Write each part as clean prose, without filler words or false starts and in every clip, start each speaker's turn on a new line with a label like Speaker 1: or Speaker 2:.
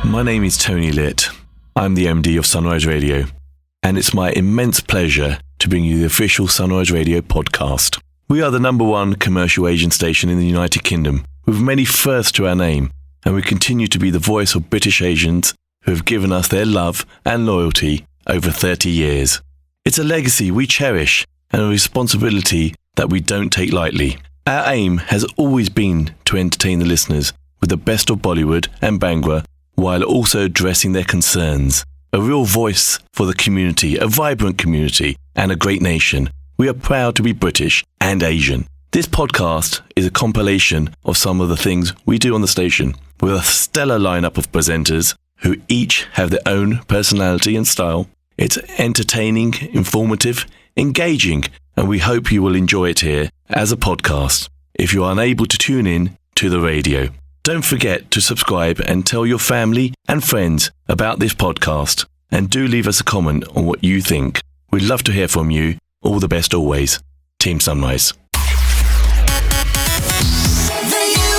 Speaker 1: My name is Tony Litt. I'm the MD of Sunrise Radio, and it's my immense pleasure to bring you the official Sunrise Radio podcast. We are the #1 commercial Asian station in the United Kingdom, with many firsts to our name, and we continue to be the voice of British Asians who have given us their love and loyalty over 30 years. It's a legacy we cherish and a responsibility that we don't take lightly. Our aim has always been to entertain the listeners with the best of Bollywood and Bhangra, while also addressing their concerns. A real voice for the community, a vibrant community, and a great nation. We are proud to be British and Asian. This podcast is a compilation of some of the things we do on the station, with a stellar lineup of presenters who each have their own personality and style. It's entertaining, informative, engaging, and we hope you will enjoy it here as a podcast if you are unable to tune in to the radio. Don't forget to subscribe and tell your family and friends about this podcast, and do leave us a comment on what you think. We'd love to hear from you. All the best always. Team Sunrise.
Speaker 2: The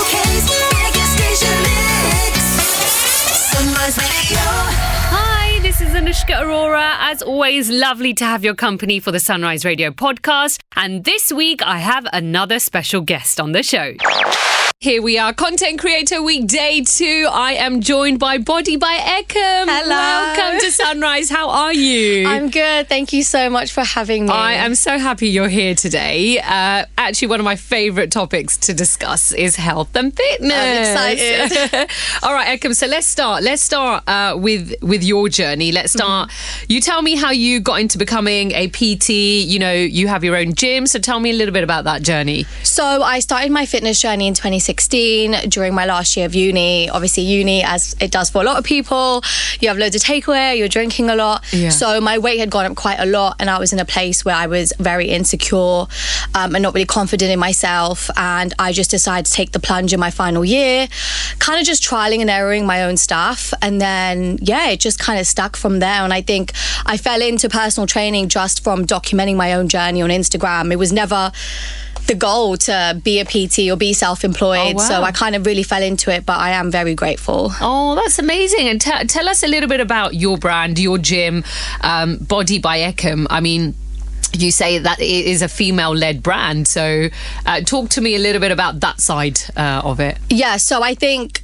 Speaker 2: UK's biggest station mix. Sunrise Radio.
Speaker 3: Hi, this is Anushka Arora. As always, lovely to have your company for the Sunrise Radio podcast. And this week, I have another special guest on the show. Here we are, Content Creator Week Day 2. I am joined by Body by Ekam.
Speaker 4: Hello.
Speaker 3: Welcome to Sunrise. How are you?
Speaker 4: I'm good. Thank you so much for having me.
Speaker 3: I am so happy you're here today. Actually, one of my favourite topics to discuss is health and fitness.
Speaker 4: I'm excited.
Speaker 3: All right, Ekam, so let's start. Let's start with your journey. Let's start. You tell me how you got into becoming a PT. You know, you have your own gym. So tell me a little bit about that journey.
Speaker 4: So I started my fitness journey in 2016 during my last year of uni. Obviously, uni, as it does for a lot of people, you have loads of takeaway, you're drinking a lot.
Speaker 3: Yeah.
Speaker 4: So my weight had gone up quite a lot, and I was in a place where I was very insecure and not really confident in myself. And I just decided to take the plunge in my final year, kind of just trialing and erroring my own stuff. And then, yeah, it just kind of stuck from there. And I think I fell into personal training just from documenting my own journey on Instagram. It was never the goal to be a PT or be self-employed.
Speaker 3: Oh, wow.
Speaker 4: So I kind of really fell into it, but I am very grateful.
Speaker 3: Oh, that's amazing. And tell us a little bit about your brand, your gym, Body by Ekam. I mean, you say that it is a female-led brand. So talk to me a little bit about that side of it.
Speaker 4: Yeah, so I think,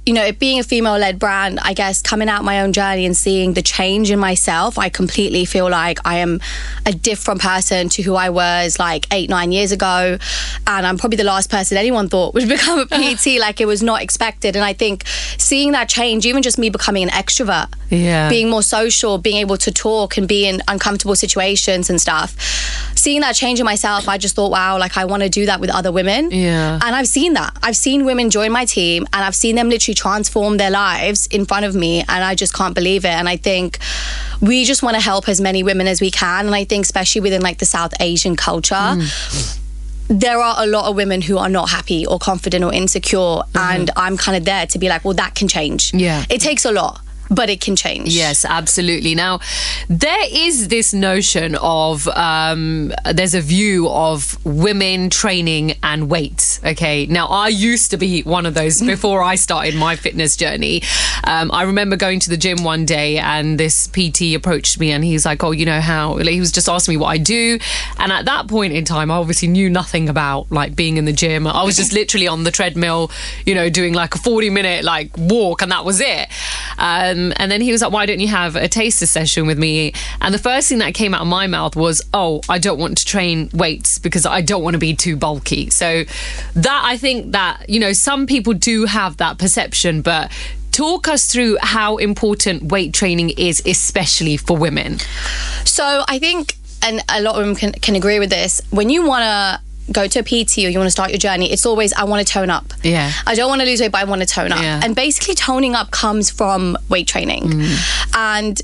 Speaker 4: you know, it being a female-led brand, I guess coming out my own journey and seeing the change in myself, I completely feel like I am a different person to who I was like 8-9 years ago. And I'm probably the last person anyone thought would become a PT. Like, it was not expected. And I think seeing that change, even just me becoming an extrovert, being more social, being able to talk and be in uncomfortable situations and stuff, seeing that change in myself, I just thought, wow, like I want to do that with other women.
Speaker 3: Yeah.
Speaker 4: And I've seen that. I've seen women join my team, and I've seen them literally transform their lives in front of me, and I just can't believe it. And I think we just want to help as many women as we can. And I think especially within like the South Asian culture, there are a lot of women who are not happy or confident or insecure. And I'm kind of there to be like, well, that can change.
Speaker 3: Yeah.
Speaker 4: It takes a lot, but it can change.
Speaker 3: Yes, absolutely. Now, there is this notion of, there's a view of women training and weights, okay? Now, I used to be one of those before I started my fitness journey. I remember going to the gym one day, and this PT approached me, and he's like, oh, you know how, he was just asking me what I do. And at that point in time, I obviously knew nothing about like being in the gym. I was just literally on the treadmill, you know, doing like a 40-minute like walk, and that was it. And then he was like, why don't you have a taster session with me? And the first thing that came out of my mouth was, oh, I don't want to train weights because I don't want to be too bulky. So that, I think that, you know, some people do have that perception, but talk us through how important weight training is, especially for women.
Speaker 4: So I think, and a lot of women can agree with this, when you want to go to a PT or you want to start your journey, it's always, I want to tone up.
Speaker 3: Yeah.
Speaker 4: I don't want to lose weight, but I want to tone up.
Speaker 3: Yeah.
Speaker 4: And basically toning up comes from weight training. And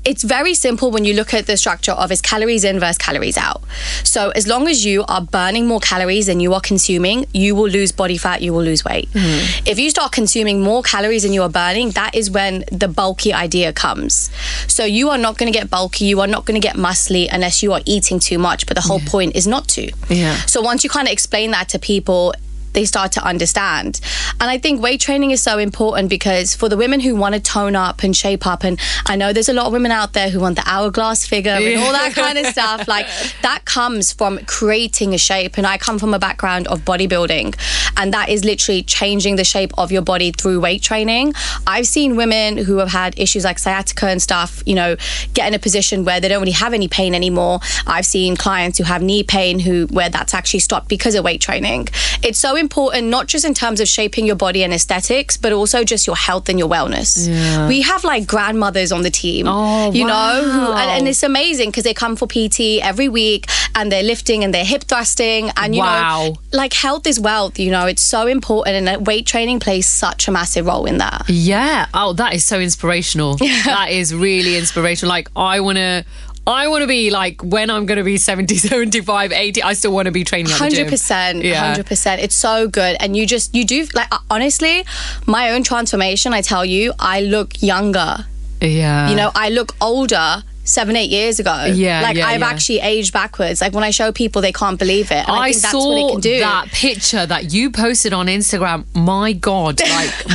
Speaker 4: it's very simple when you look at the structure of it's calories in versus calories out. So as long as you are burning more calories than you are consuming, you will lose body fat, you will lose weight. If you start consuming more calories than you are burning, that is when the bulky idea comes. So you are not going to get bulky, you are not going to get muscly unless you are eating too much, but the whole point is not to.
Speaker 3: Yeah.
Speaker 4: So once you kind of explain that to people, they start to understand. And I think weight training is so important because for the women who want to tone up and shape up, and I know there's a lot of women out there who want the hourglass figure and all that kind of stuff, like that comes from creating a shape. And I come from a background of bodybuilding, and that is literally changing the shape of your body through weight training. I've seen women who have had issues like sciatica and stuff, you know, get in a position where they don't really have any pain anymore. I've seen clients who have knee pain where that's actually stopped because of weight training. It's so important, not just in terms of shaping your body and aesthetics, but also just your health and your wellness. We have like grandmothers on the team, you know, and it's amazing because they come for PT every week and they're lifting and they're hip thrusting, and you know, like health is wealth, you know, it's so important, and weight training plays such a massive role in that.
Speaker 3: Yeah. Oh, that is so inspirational. That is really inspirational. Like, I want to be like, when I'm going to be 70, 75, 80, I still want to be training at the gym.
Speaker 4: 100%. 100%. It's so good. And you do, like, honestly, my own transformation, I tell you, I look younger.
Speaker 3: Yeah.
Speaker 4: You know, I look older 7-8 years ago. I've actually aged backwards. Like, when I show people, they can't believe it. And I think that's what it can do.
Speaker 3: I saw that picture that you posted on Instagram. My God,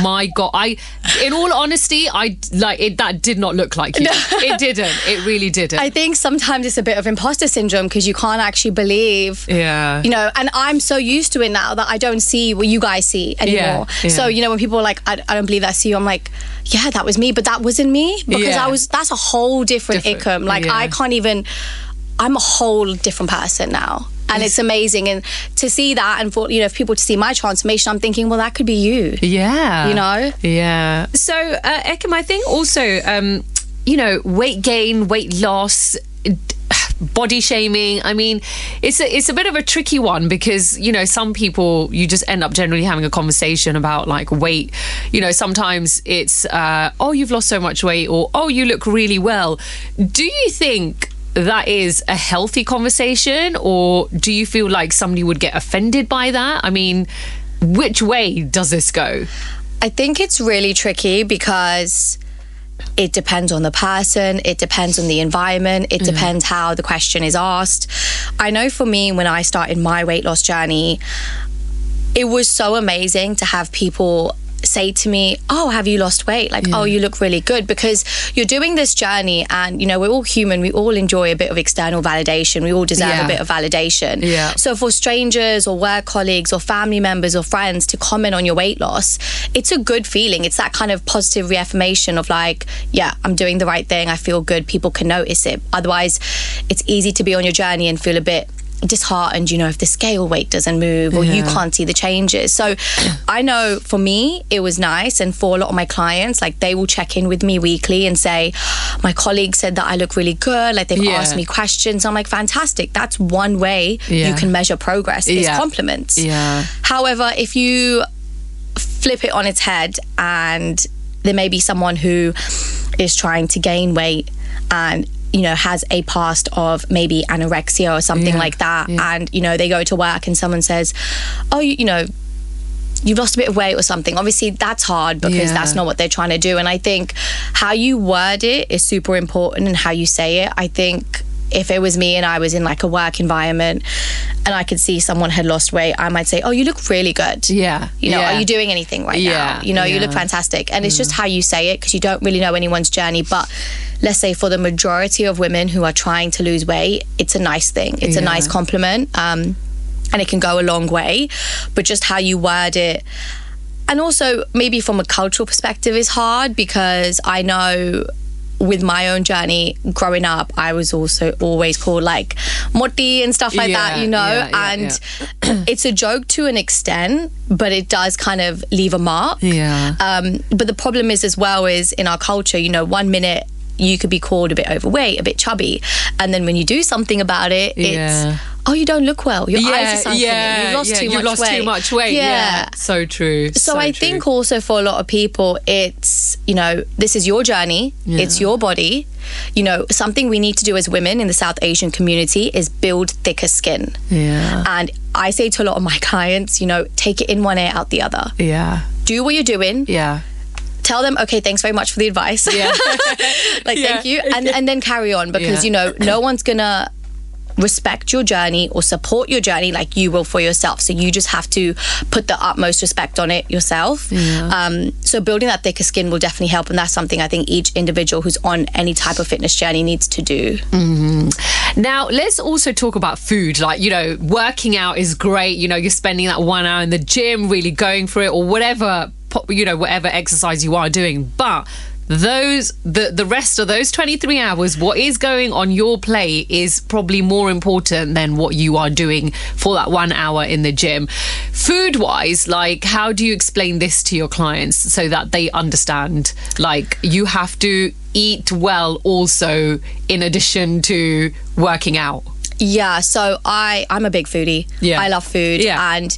Speaker 3: my God. In all honesty, that did not look like you. It didn't. It really didn't.
Speaker 4: I think sometimes it's a bit of imposter syndrome because you can't actually believe.
Speaker 3: Yeah.
Speaker 4: You know, and I'm so used to it now that I don't see what you guys see anymore. Yeah. So, you know, when people are like, I don't believe that's you, I'm like, yeah, that was me, but that wasn't me, because that's a whole different Ekam. Like, I can't even, I'm a whole different person now. And it's amazing. And to see that, and for, you know, for people to see my transformation, I'm thinking, well, that could be you. Yeah. You know?
Speaker 3: Yeah. So, Ekam, I think also, you know, weight gain, weight loss, body shaming, I mean, it's a bit of a tricky one because, you know, some people, you just end up generally having a conversation about like weight. You know, sometimes it's oh, you've lost so much weight, or oh, you look really well. Do you think that is a healthy conversation, or do you feel like somebody would get offended by that? I mean, which way does this go?
Speaker 4: I think it's really tricky because it depends on the person, it depends on the environment, it depends how the question is asked. I know for me, when I started my weight loss journey, it was so amazing to have people say to me, oh, have you lost weight? Like, oh, you look really good, because you're doing this journey, and you know, we're all human, we all enjoy a bit of external validation, we all deserve a bit of validation. So for strangers or work colleagues or family members or friends to comment on your weight loss, it's a good feeling. It's that kind of positive reaffirmation of like, yeah, I'm doing the right thing, I feel good, people can notice it. Otherwise, it's easy to be on your journey and feel a bit disheartened, you know, if the scale weight doesn't move or you can't see the changes. So I know for me, it was nice. And for a lot of my clients, like, they will check in with me weekly and say, my colleague said that I look really good. Like, they've asked me questions. I'm like, fantastic. That's one way you can measure progress, is compliments. However, if you flip it on its head and there may be someone who is trying to gain weight and, you know, has a past of maybe anorexia or something like that, and, you know, they go to work and someone says, oh, you know, you've lost a bit of weight or something. Obviously, that's hard because that's not what they're trying to do. And I think how you word it is super important, and how you say it. I think if it was me and I was in like a work environment and I could see someone had lost weight, I might say, oh, you look really good. You know, are you doing anything right now? You know, you look fantastic. And it's just how you say it, because you don't really know anyone's journey. But let's say for the majority of women who are trying to lose weight, it's a nice thing. It's a nice compliment. And it can go a long way. But just how you word it, and also maybe from a cultural perspective, is hard, because I know with my own journey growing up, I was also always called like Moti and stuff like that, you know, and it's a joke to an extent, but it does kind of leave a mark. But the problem is as well is in our culture, you know, 1 minute you could be called a bit overweight, a bit chubby, and then when you do something about it, it's oh, you don't look well, your eyes are sunken, you've lost too much weight.
Speaker 3: So true.
Speaker 4: So I think also for a lot of people, it's, you know, this is your journey, it's your body. You know, something we need to do as women in the South Asian community is build thicker skin. And I say to a lot of my clients, you know, take it in one ear, out the other. Do what you're doing. Tell them, okay, thanks very much for the advice. Like, thank you. And then carry on, because, you know, no one's gonna respect your journey or support your journey like you will for yourself. So you just have to put the utmost respect on it yourself. So building that thicker skin will definitely help, and that's something I think each individual who's on any type of fitness journey needs to do.
Speaker 3: Now, let's also talk about food. Like, you know, working out is great. You know, you're spending that 1 hour in the gym, really going for it, or whatever, you know, whatever exercise you are doing. But the rest of those 23 hours, what is going on your plate is probably more important than what you are doing for that 1 hour in the gym. Food wise, like, how do you explain this to your clients so that they understand, like, you have to eat well also in addition to working out?
Speaker 4: Yeah, so I'm a big foodie.
Speaker 3: Yeah.
Speaker 4: I love food.
Speaker 3: Yeah.
Speaker 4: And,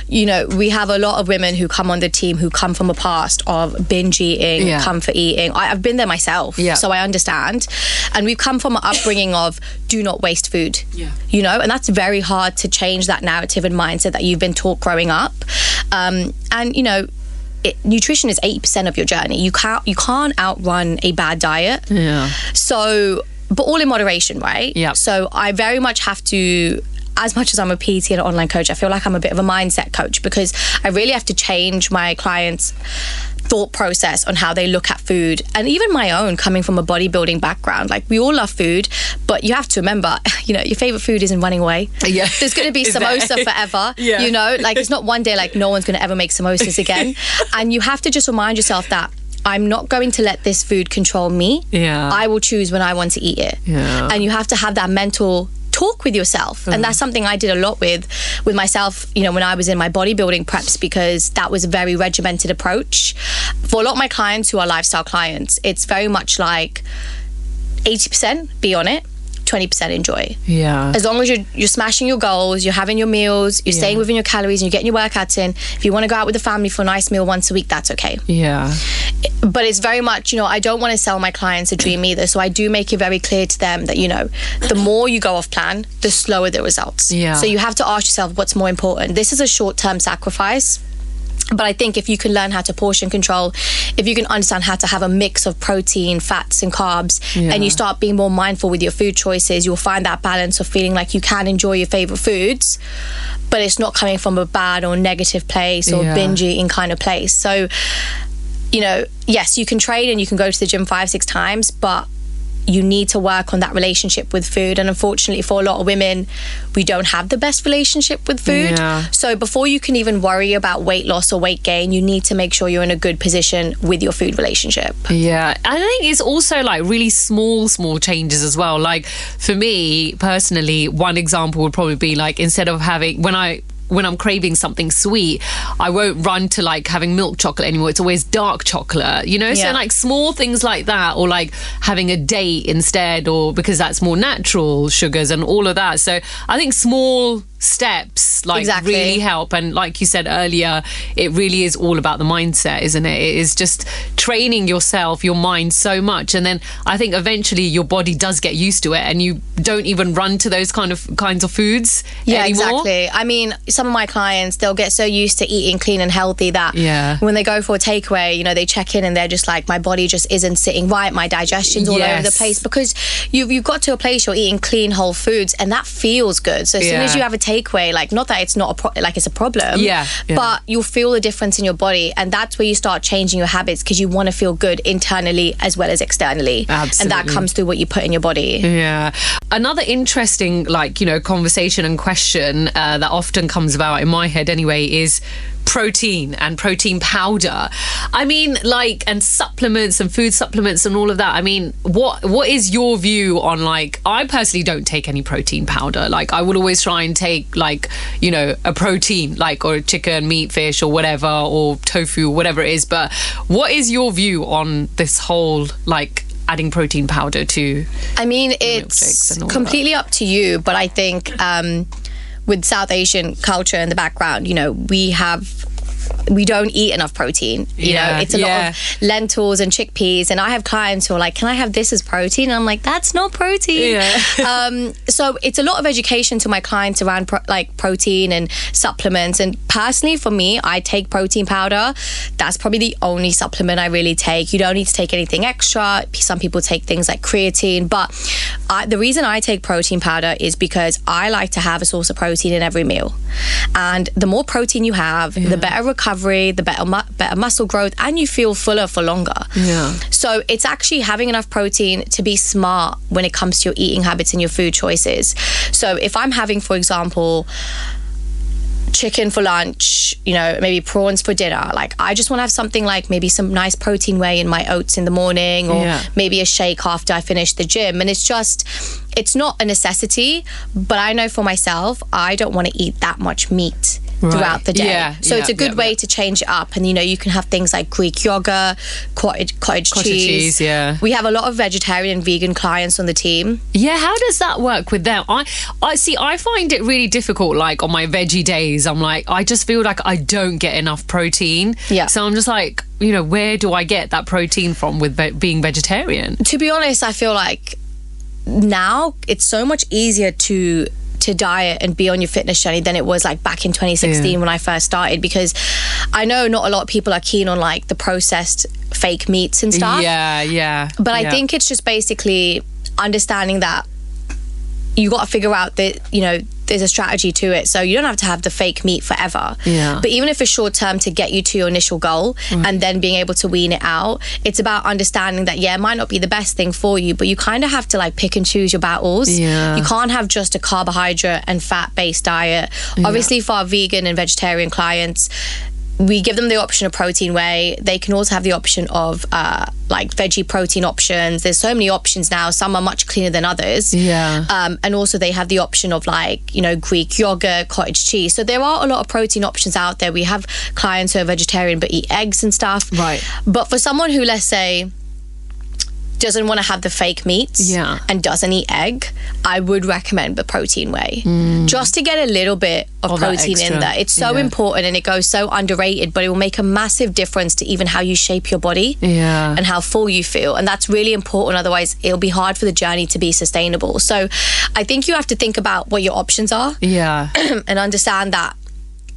Speaker 4: you know, we have a lot of women who come on the team who come from a past of binge eating,
Speaker 3: Yeah.
Speaker 4: comfort eating. I've been there myself,
Speaker 3: Yeah.
Speaker 4: so I understand. And we've come from an upbringing of do not waste food.
Speaker 3: Yeah.
Speaker 4: You know, and that's very hard to change that narrative and mindset that you've been taught growing up. And, you know, nutrition is 80% of your journey. You can't outrun a bad diet.
Speaker 3: Yeah.
Speaker 4: So, but all in moderation, right?
Speaker 3: Yeah.
Speaker 4: So I very much have to, as much as I'm a PT and an online coach, I feel like I'm a bit of a mindset coach, because I really have to change my clients' thought process on how they look at food, and even my own, coming from a bodybuilding background. Like, we all love food, but you have to remember, you know, your favorite food isn't running away.
Speaker 3: Yeah.
Speaker 4: There's going to be
Speaker 3: Is there?
Speaker 4: samosa forever.
Speaker 3: Yeah.
Speaker 4: You know, like, it's not one day like no one's going to ever make samosas again. And you have to just remind yourself that I'm not going to let this food control me.
Speaker 3: Yeah.
Speaker 4: I will choose when I want to eat it.
Speaker 3: Yeah.
Speaker 4: And you have to have that mental talk with yourself. And that's something I did a lot with myself, you know, when I was in my bodybuilding preps, because that was a very regimented approach. For a lot of my clients who are lifestyle clients, it's very much like 80% be on it, 20% enjoy.
Speaker 3: Yeah.
Speaker 4: As long as you're smashing your goals, you're having your meals, you're staying within your calories, and you're getting your workouts in. If you want to go out with the family for a nice meal once a week, that's okay.
Speaker 3: Yeah.
Speaker 4: But it's very much, you know, I don't want to sell my clients a dream either. So I do make it very clear to them that, you know, the more you go off plan, the slower the results.
Speaker 3: Yeah.
Speaker 4: So you have to ask yourself what's more important. This is a short-term sacrifice. But I think if you can learn how to portion control, if you can understand how to have a mix of protein, fats and carbs, and you start being more mindful with your food choices, you'll find that balance of feeling like you can enjoy your favorite foods, but it's not coming from a bad or negative place or binge eating kind of place. So, you know, yes, you can train and you can go to the gym 5-6 times, but you need to work on that relationship with food. And unfortunately for a lot of women, we don't have the best relationship with food.
Speaker 3: Yeah.
Speaker 4: So before you can even worry about weight loss or weight gain, you need to make sure you're in a good position with your food relationship.
Speaker 3: Yeah, I think it's also like really small changes as well. Like, for me personally, one example would probably be like, instead of having, when I'm craving something sweet, I won't run to like having milk chocolate anymore. It's always dark chocolate, you know? So like small things like that, or like having a date instead, or because that's more natural sugars and all of that. So I think small steps like really help. And like you said earlier, it really is all about the mindset, isn't it? It is just training yourself, your mind so much, and then I think eventually your body does get used to it, and you don't even run to those kinds of foods anymore.
Speaker 4: Exactly. I mean, some of my clients, they'll get so used to eating clean and healthy that when they go for a takeaway, you know, they check in and they're just like, my body just isn't sitting right, my digestion's all over the place, because you've got to a place you're eating clean whole foods, and that feels good. So as soon as you have a takeaway, like, not that it's not it's a problem, but you'll feel the difference in your body, and that's where you start changing your habits, because you want to feel good internally as well as externally.
Speaker 3: Absolutely.
Speaker 4: And that comes through what you put in your body.
Speaker 3: Yeah. Another interesting, like, you know, conversation and question that often comes about in my head anyway is protein and protein powder. I mean, like, and supplements and food supplements and all of that. I mean, what is your view on, like, I personally don't take any protein powder. Like, I would always try and take, like, you know, a protein, like, or chicken, meat, fish, or whatever, or tofu, whatever it is. But what is your view on this whole, like, adding protein powder to,
Speaker 4: I mean, it's completely up to you, but I think with South Asian culture in the background, you know, we have we don't eat enough protein. You know, it's a lot of lentils and chickpeas. And I have clients who are like, can I have this as protein? And I'm like, that's not protein.
Speaker 3: Yeah.
Speaker 4: So it's a lot of education to my clients around protein and supplements. And personally, for me, I take protein powder. That's probably the only supplement I really take. You don't need to take anything extra. Some people take things like creatine. But the reason I take protein powder is because I like to have a source of protein in every meal. And the more protein you have, the better recovery, the better muscle growth, and you feel fuller for longer.
Speaker 3: Yeah.
Speaker 4: So it's actually having enough protein to be smart when it comes to your eating habits and your food choices. So if I'm having, for example, chicken for lunch, you know, maybe prawns for dinner, like I just want to have something like maybe some nice protein whey in my oats in the morning, or maybe a shake after I finish the gym. And it's not a necessity, but I know for myself, I don't want to eat that much meat throughout the day. So it's a good way to change it up. And, you know, you can have things like Greek yogurt, cottage cheese. We have a lot of vegetarian and vegan clients on the team.
Speaker 3: Yeah, how does that work with them? I see, I find it really difficult, like on my veggie days. I'm like, I just feel like I don't get enough protein. So I'm just like, you know, where do I get that protein from with being vegetarian?
Speaker 4: To be honest, I feel like now it's so much easier to diet and be on your fitness journey than it was like back in 2016 when I first started, because I know not a lot of people are keen on like the processed fake meats and stuff. But I think it's just basically understanding that you got to figure out that, you know, there's a strategy to it. So you don't have to have the fake meat forever. But even if it's short term to get you to your initial goal and then being able to wean it out, it's about understanding that, it might not be the best thing for you, but you kind of have to like pick and choose your battles. You can't have just a carbohydrate and fat-based diet. Obviously, for our vegan and vegetarian clients, we give them the option of protein whey. They can also have the option of like veggie protein options. There's so many options now. Some are much cleaner than others. And also they have the option of like, you know, Greek yogurt, cottage cheese. So there are a lot of protein options out there. We have clients who are vegetarian but eat eggs and stuff. But for someone who, let's say, doesn't want to have the fake meats and doesn't eat egg, I would recommend the protein whey just to get a little bit of protein in there. It's so important and it goes so underrated, but it will make a massive difference to even how you shape your body and how full you feel. And that's really important. Otherwise, it'll be hard for the journey to be sustainable. So I think you have to think about what your options are and understand that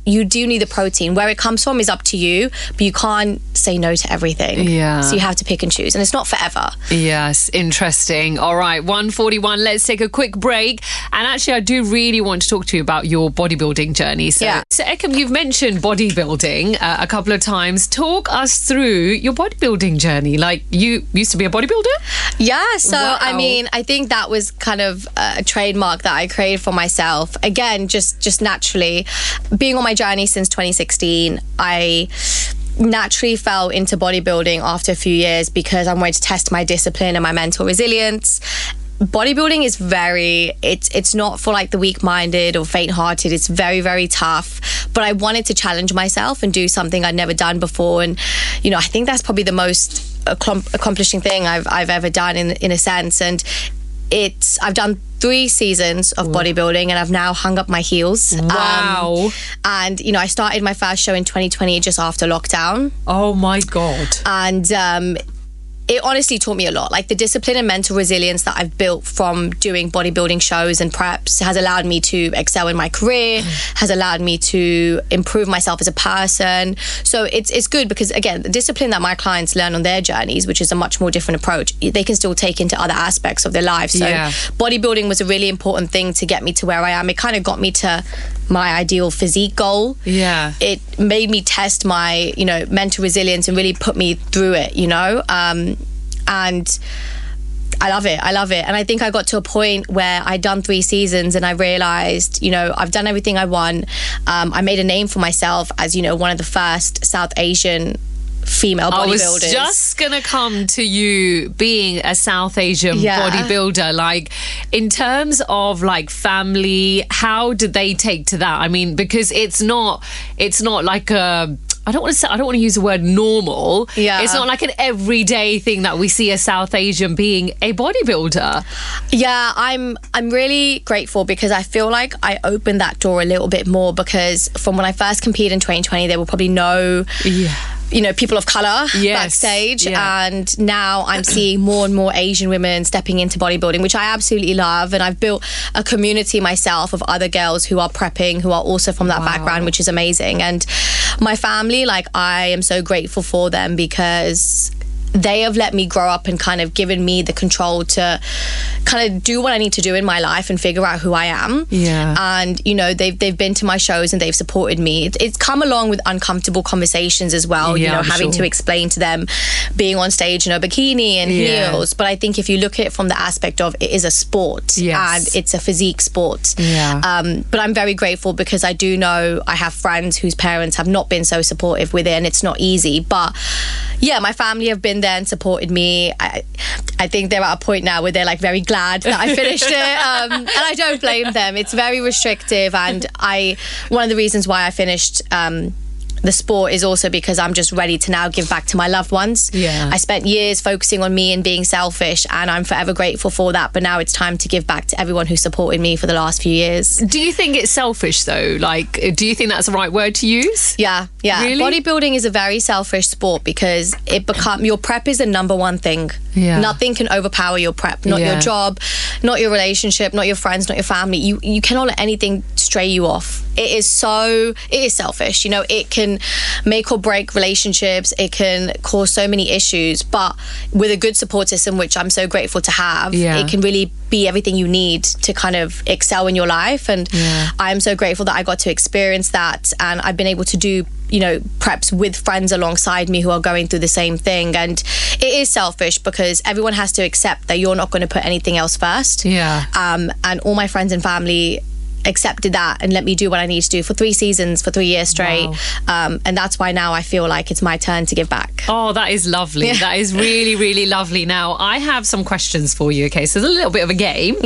Speaker 4: you do need the protein. Where it comes from is up to you, but you can't say no to everything. So you have to pick and choose, and it's not forever.
Speaker 3: Yes, interesting. All right, 1:41. Let's take a quick break. And actually, I do really want to talk to you about your bodybuilding journey. So Ekam, you've mentioned bodybuilding a couple of times. Talk us through your bodybuilding journey. Like, you used to be a bodybuilder?
Speaker 4: So I mean, I think that was kind of a trademark that I created for myself. Again, just naturally, being on my journey since 2016, I naturally fell into bodybuilding after a few years because I wanted to test my discipline and my mental resilience. Bodybuilding is it's not for like the weak-minded or faint-hearted. It's very, very tough. But I wanted to challenge myself and do something I'd never done before. And, you know, I think that's probably the most accomplishing thing I've ever done in a sense. And I've done 3 seasons of bodybuilding and I've now hung up my heels.
Speaker 3: Wow.
Speaker 4: And, you know, I started my first show in 2020 just after lockdown.
Speaker 3: Oh my God.
Speaker 4: And it honestly taught me a lot. Like the discipline and mental resilience that I've built from doing bodybuilding shows and preps has allowed me to excel in my career, has allowed me to improve myself as a person. So it's good because, again, the discipline that my clients learn on their journeys, which is a much more different approach, they can still take into other aspects of their lives. So bodybuilding was a really important thing to get me to where I am. It kind of got me to my ideal physique goal. It made me test my, you know, mental resilience and really put me through it, you know. And I love it. And I think I got to a point where I'd done 3 seasons and I realized, you know, I've done everything I want. I made a name for myself as, you know, one of the first South Asian female bodybuilders.
Speaker 3: I was just gonna come to you being a South Asian bodybuilder. Like, in terms of like family, how did they take to that? I mean, because it's not like a I don't want to use the word normal.
Speaker 4: Yeah.
Speaker 3: It's not like an everyday thing that we see a South Asian being a bodybuilder.
Speaker 4: Yeah, I'm really grateful because I feel like I opened that door a little bit more, because from when I first competed in 2020, there were probably no people of color backstage, and now I'm seeing more and more Asian women stepping into bodybuilding, which I absolutely love. And I've built a community myself of other girls who are prepping, who are also from that background, which is amazing. And my family, like, I am so grateful for them because they have let me grow up and kind of given me the control to kind of do what I need to do in my life and figure out who I am.
Speaker 3: Yeah.
Speaker 4: And, you know, they've been to my shows and they've supported me. It's come along with uncomfortable conversations as well, having to explain to them being on stage in a bikini and heels. But I think if you look at it from the aspect of it is a sport and it's a physique sport. But I'm very grateful because I do know I have friends whose parents have not been so supportive with it, and it's not easy. But yeah, my family have been there and supported me. I think they're at a point now where they're like very glad that I finished it, and I don't blame them. It's very restrictive, and one of the reasons why I finished the sport is also because I'm just ready to now give back to my loved ones. I spent years focusing on me and being selfish, and I'm forever grateful for that, but now it's time to give back to everyone who supported me for the last few years.
Speaker 3: Do you think it's selfish though? Like, do you think that's the right word to use?
Speaker 4: Yeah.
Speaker 3: Really?
Speaker 4: Bodybuilding is a very selfish sport because your prep is the number one thing. Nothing can overpower your prep. Not your job, not your relationship, not your friends, not your family. You cannot let anything stray you off. It is selfish. You know, it can make or break relationships. It can cause so many issues. But with a good support system, which I'm so grateful to have, it can really be everything you need to kind of excel in your life. And I'm so grateful that I got to experience that, and I've been able to do preps with friends alongside me who are going through the same thing. And it is selfish because everyone has to accept that you're not going to put anything else first. And all my friends and family accepted that and let me do what I need to do for 3 seasons, for 3 years straight. And that's why now I feel like it's my turn to give back.
Speaker 3: Oh, that is lovely. That is really, really lovely. Now, I have some questions for you, okay? So there's a little bit of a game.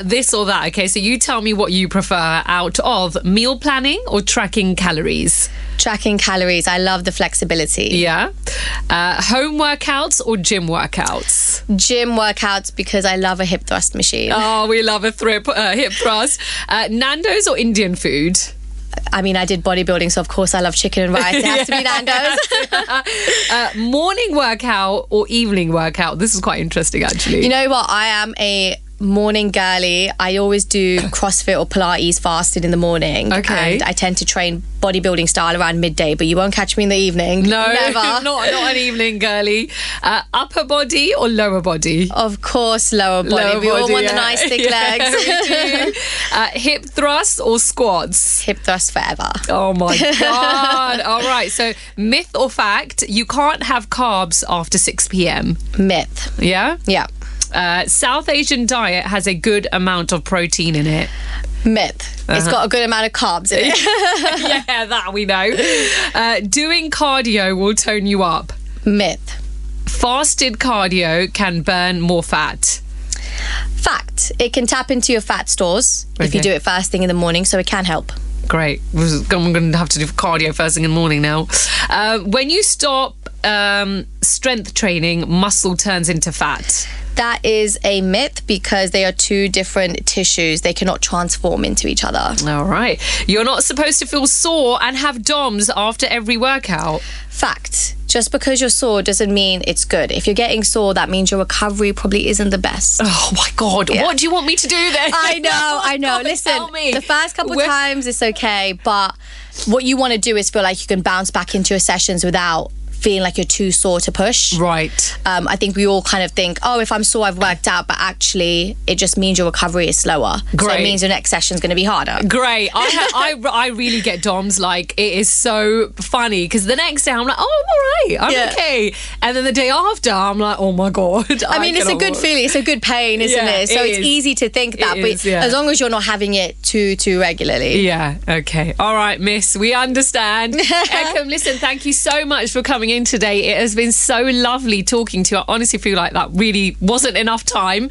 Speaker 3: This or that, okay? So you tell me what you prefer out of meal planning or tracking calories.
Speaker 4: Tracking calories. I love the flexibility.
Speaker 3: Home workouts or gym workouts?
Speaker 4: Gym workouts because I love a hip thrust machine.
Speaker 3: Oh, we love a hip thrust. Nando's or Indian food?
Speaker 4: I mean, I did bodybuilding, so of course I love chicken and rice. It has to be Nando's.
Speaker 3: Morning workout or evening workout? This is quite interesting, actually.
Speaker 4: You know what? I am a morning girly. I always do CrossFit or Pilates fasted in the morning.
Speaker 3: Okay.
Speaker 4: And I tend to train bodybuilding style around midday, but you won't catch me in the evening.
Speaker 3: No,
Speaker 4: never.
Speaker 3: not an evening girly. Upper body or lower body?
Speaker 4: Of course, lower body. We all want the nice thick legs.
Speaker 3: We do. Hip thrust or squats?
Speaker 4: Hip thrust forever.
Speaker 3: Oh my God. All right. So myth or fact, you can't have carbs after 6 p.m.
Speaker 4: Myth.
Speaker 3: Yeah?
Speaker 4: Yeah.
Speaker 3: South Asian diet has a good amount of protein in it.
Speaker 4: Myth. It's got a good amount of carbs in it.
Speaker 3: Yeah, that we know. Doing cardio will tone you up.
Speaker 4: Myth.
Speaker 3: Fasted cardio can burn more fat.
Speaker 4: Fact. It can tap into your fat stores if you do it first thing in the morning, so it can help.
Speaker 3: Great. I'm going to have to do cardio first thing in the morning now. When you stop strength training, muscle turns into fat.
Speaker 4: That is a myth because they are two different tissues. They cannot transform into each other.
Speaker 3: All right. You're not supposed to feel sore and have DOMs after every workout.
Speaker 4: Fact. Just because you're sore doesn't mean it's good. If you're getting sore, that means your recovery probably isn't the best.
Speaker 3: Oh my God. Yeah. What do you want me to do then?
Speaker 4: I know.
Speaker 3: God,
Speaker 4: listen,
Speaker 3: tell me.
Speaker 4: The first couple of times it's okay, but what you want to do is feel like you can bounce back into your sessions without feeling like you're too sore to push.
Speaker 3: Right.
Speaker 4: I think we all kind of think, oh, if I'm sore, I've worked out, but actually it just means your recovery is slower.
Speaker 3: Great.
Speaker 4: So it means your next session is going to be harder.
Speaker 3: Great. I really get DOMs. Like, it is so funny because the next day I'm like, oh, I'm all right. I'm okay. And then the day after I'm like, oh my God.
Speaker 4: I mean, it's a good feeling. It's a good pain, isn't it? So it's easy to think that, but as long as you're not having it too regularly.
Speaker 3: Yeah. Okay. All right, miss. We understand. Ekam, listen, thank you so much for coming in today. It has been so lovely talking to you. I honestly feel like that really wasn't enough time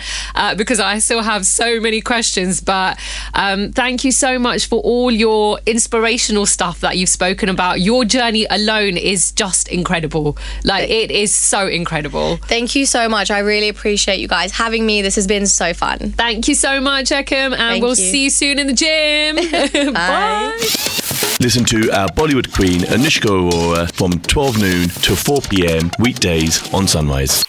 Speaker 3: because I still have so many questions. But thank you so much for all your inspirational stuff that you've spoken about. Your journey alone is just incredible. Like, it is so incredible.
Speaker 4: Thank you so much. I really appreciate you guys having me. This has been so fun.
Speaker 3: Thank you so much, Ekam, and we'll see you soon in the gym. Bye.
Speaker 1: Listen to our Bollywood queen, Anushka Arora, from 12 noon to 4 p.m. weekdays on Sunrise.